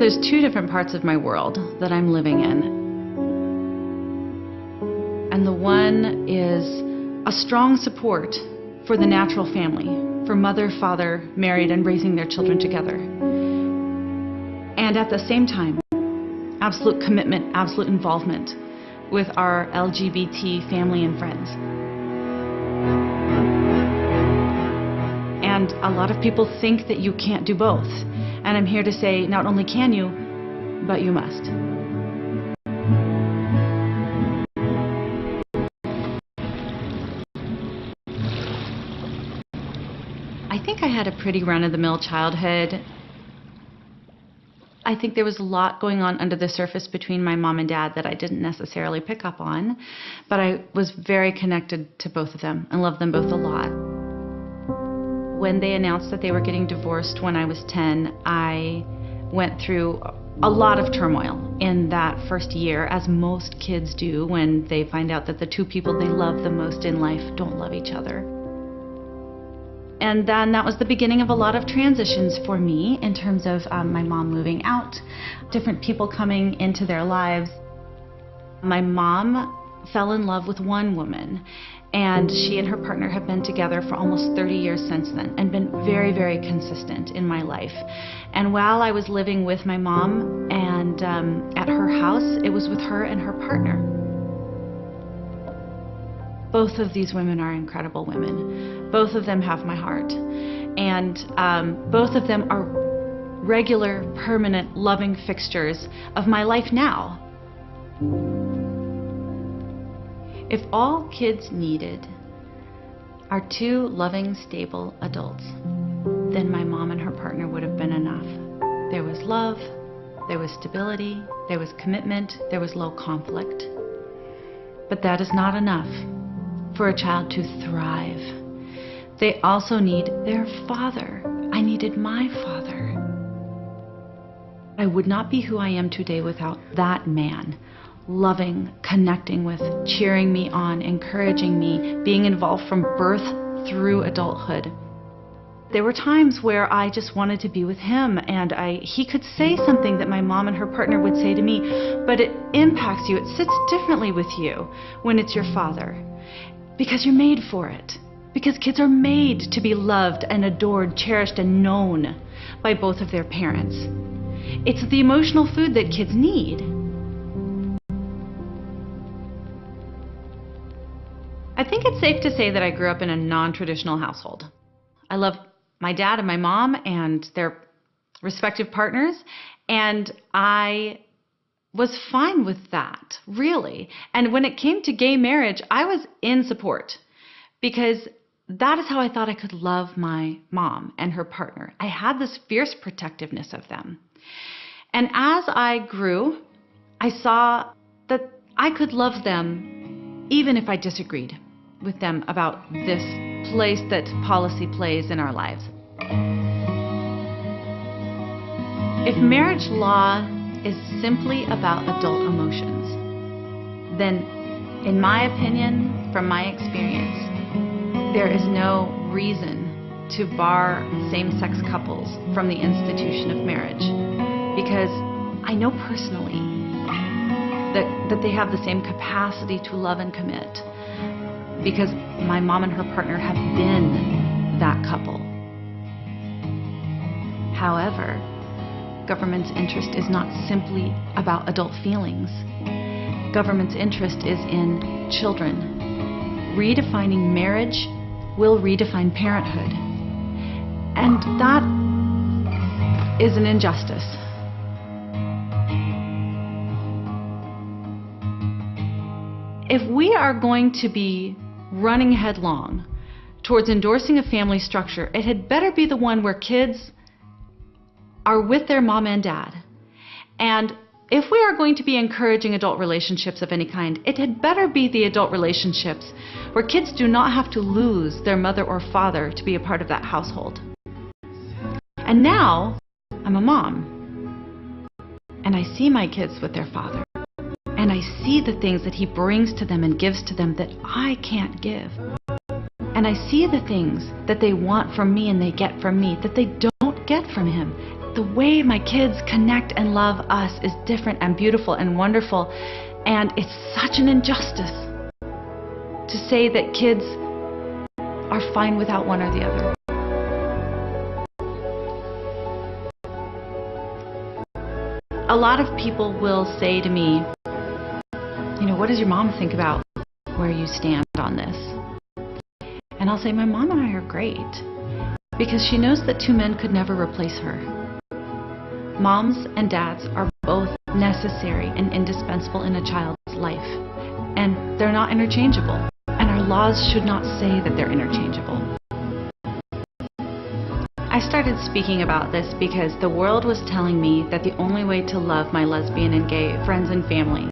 there's two different parts of my world that I'm living in. And the one is a strong support for the natural family, for mother, father, married, and raising their children together. And at the same time, absolute commitment, absolute involvement with our LGBT family and friends. And a lot of people think that you can't do both. And I'm here to say, not only can you, but you must. I think I had a pretty run-of-the-mill childhood. I think there was a lot going on under the surface between my mom and dad that I didn't necessarily pick up on, but I was very connected to both of them and loved them both a lot. When they announced that they were getting divorced when I was 10, I went through a lot of turmoil in that first year, as most kids do when they find out that the two people they love the most in life don't love each other. And then that was the beginning of a lot of transitions for me in terms of my mom moving out, different people coming into their lives. My mom fell in love with one woman, and she and her partner have been together for almost 30 years since then and been very, very consistent in my life. And while I was living with my mom and at her house, it was with her and her partner. Both of these women are incredible women. Both of them have my heart. And both of them are regular, permanent, loving fixtures of my life now. If all kids needed are two loving, stable adults, then my mom and her partner would have been enough. There was love, there was stability, there was commitment, there was low conflict. But that is not enough for a child to thrive. They also need their father. I needed my father. I would not be who I am today without that man. Loving, connecting with, cheering me on, encouraging me, being involved from birth through adulthood. There were times where I just wanted to be with him, and he could say something that my mom and her partner would say to me, but it impacts you. It sits differently with you when it's your father, because you're made for it. Because kids are made to be loved and adored, cherished, and known by both of their parents. It's the emotional food that kids need. I think it's safe to say that I grew up in a non-traditional household. I love my dad and my mom and their respective partners, and I was fine with that, really. And when it came to gay marriage, I was in support, because that is how I thought I could love my mom and her partner. I had this fierce protectiveness of them. And as I grew, I saw that I could love them even if I disagreed with them about this place that policy plays in our lives. If marriage law is simply about adult emotions, then in my opinion, from my experience, there is no reason to bar same-sex couples from the institution of marriage, because I know personally that they have the same capacity to love and commit, because my mom and her partner have been that couple. However, government's interest is not simply about adult feelings. Government's interest is in children. Redefining marriage will redefine parenthood. And that is an injustice. If we are going to be running headlong towards endorsing a family structure, it had better be the one where kids are with their mom and dad. And if we are going to be encouraging adult relationships of any kind, it had better be the adult relationships where kids do not have to lose their mother or father to be a part of that household. And now, I'm a mom, and I see my kids with their father, and I see the things that he brings to them and gives to them that I can't give. And I see the things that they want from me and they get from me that they don't get from him. the way my kids connect and love us is different and beautiful and wonderful. And it's such an injustice to say that kids are fine without one or the other. A lot of people will say to me, you know, what does your mom think about where you stand on this? And I'll say, my mom and I are great, because she knows that two men could never replace her. Moms and dads are both necessary and indispensable in a child's life, and they're not interchangeable, and our laws should not say that they're interchangeable. I started speaking about this because the world was telling me that the only way to love my lesbian and gay friends and family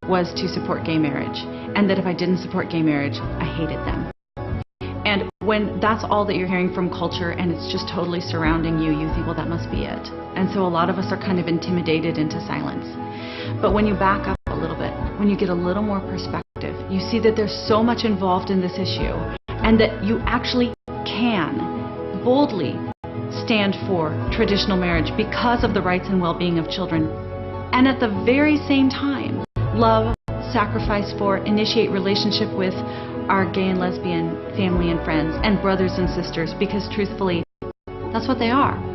was to support gay marriage, and that if I didn't support gay marriage, I hated them. And when that's all that you're hearing from culture and it's just totally surrounding you, you think, well, that must be it. And so a lot of us are kind of intimidated into silence. But when you back up a little bit, when you get a little more perspective, you see that there's so much involved in this issue, and that you actually can boldly stand for traditional marriage because of the rights and well-being of children. And at the very same time, love, sacrifice for, initiate relationship with our gay and lesbian family and friends and brothers and sisters, because truthfully, that's what they are.